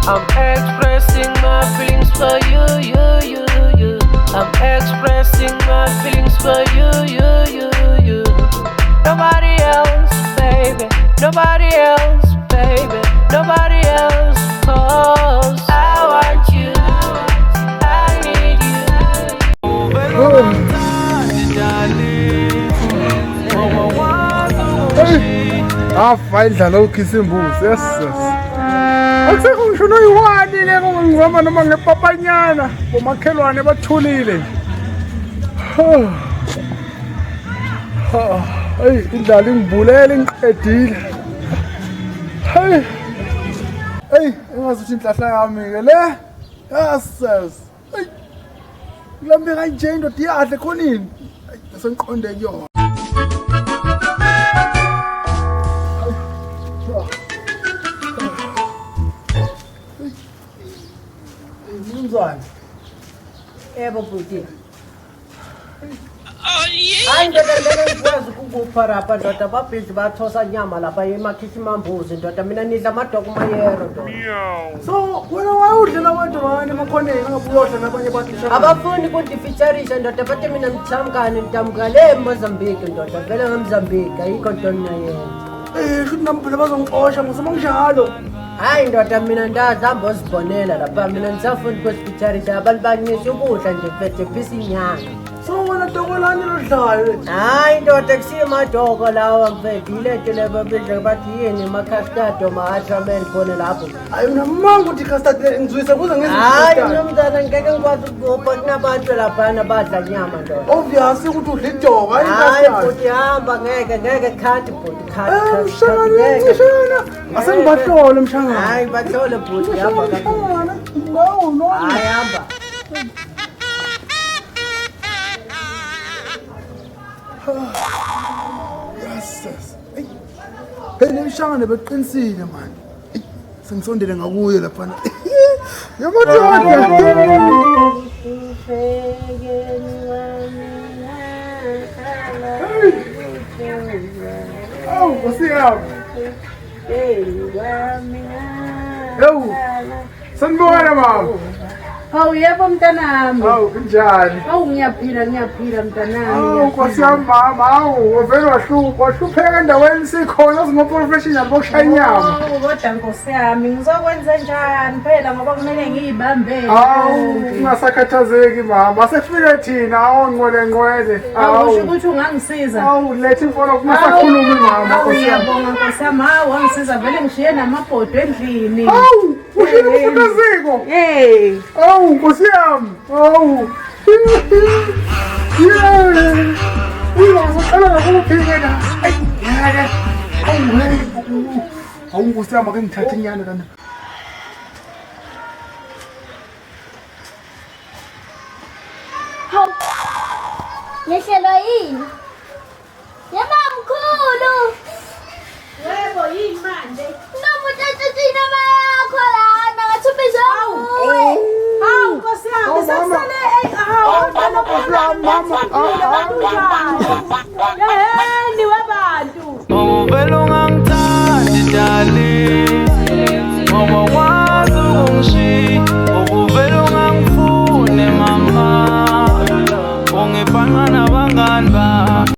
I'm expressing my feelings for you. I'm expressing my feelings for you. Nobody else, baby. Nobody else, baby. Nobody else, 'cause I want you. I need you. Idlala ukhisa imbuzi. Yes. Akusekho ngisho noyiwani le ngizama noma ngepapanyana bomakhelwane bathulile. Hey, indlala ingibulele ngiqedile. Hey, engazuthi inhlahla yami ke le. Yes. Hey. Ngilambe kanje indoda iyadle khonini. Sengiqonde kuyona. Mzwana. Yebo bhuti. Hayi ndoda ngikwazi ukukupha lapha ndoda babhizi bathosa nyama lapha emakhisi mambuzi ndoda mina nidla amadoko mayero ndoda. So wena wayudlela wedwa wani emakhoneni ngabuyodla nabanye bathisha. Abafuni kundifeaturisha ndoda bathi mina mthamkale eMozambique ndoda vele ngeMozambique ayikho nto ninayenza. Shuthi nampela bazongixosha ngisoma njalo. Hayi ndoda mina ndazihamba uzibonela lapha mina nisafuni kwehospitality abantu banyisa ukudla nje mfethe phisa inyanga. So wena dokolani lodlayo. Hayi ndoda kusiye madoko lawa mfethe ilento lebo bidla bathi yini makhastado ma-atramel khona lapho. Hayi unamanga ukuthi custard ngizwise kuze ngezinto. Hayi nomntana ngeke ngikwazi ukupha kunabantu laphana badla nyama ndoda. Obvious ukuthi udla idoko hayi hayi futhi hamba ngeke khanti futhi khanti. Mshana asengibahlole mshana. Hayi bahlole futhi hamba kakhulu. No. Hayi hamba. Yes. Phela imshangane beqinisile man. Sengisondele ngakuye lapha. Yamadodana. Oh, kusiyaphi? Yo. Sanibona mama. Hawu yebo mntanami. Hawu kunjani? Hawu ngiyaphila mntanami. Hawu Nkosi yami mama, hawu uvele wahlupheka endaweni sikhona singoma-professional bokushaya inyama. Hawu kodwa Nkosi yami ngizokwenza njani phela ngoba kumele ngiyibambe. Hawu ungasakhathazeki mama, sefike thina hawu ngqwele. Hawu usho ukuthi ungangisiza. Hawu letha imfono kungasakhulumi mama. Hawu ngiyabonga Nkosi yami, hawu wangisiza vele ngishiye namabhodo endlini. Hawu ushiye umfundaziko. Hawu Nkosi yami. Hawu. Uzaqala ngakuphikela. Hawu Nkosi yami ake ngithathe inyane kana. Hawu. Yehlelwa yini? Yeba mkhulu. Yebo yini manje? Nomuthathina bayakho lana ngathubiza. Hawu Nkosi yami sasale hawu bana mama.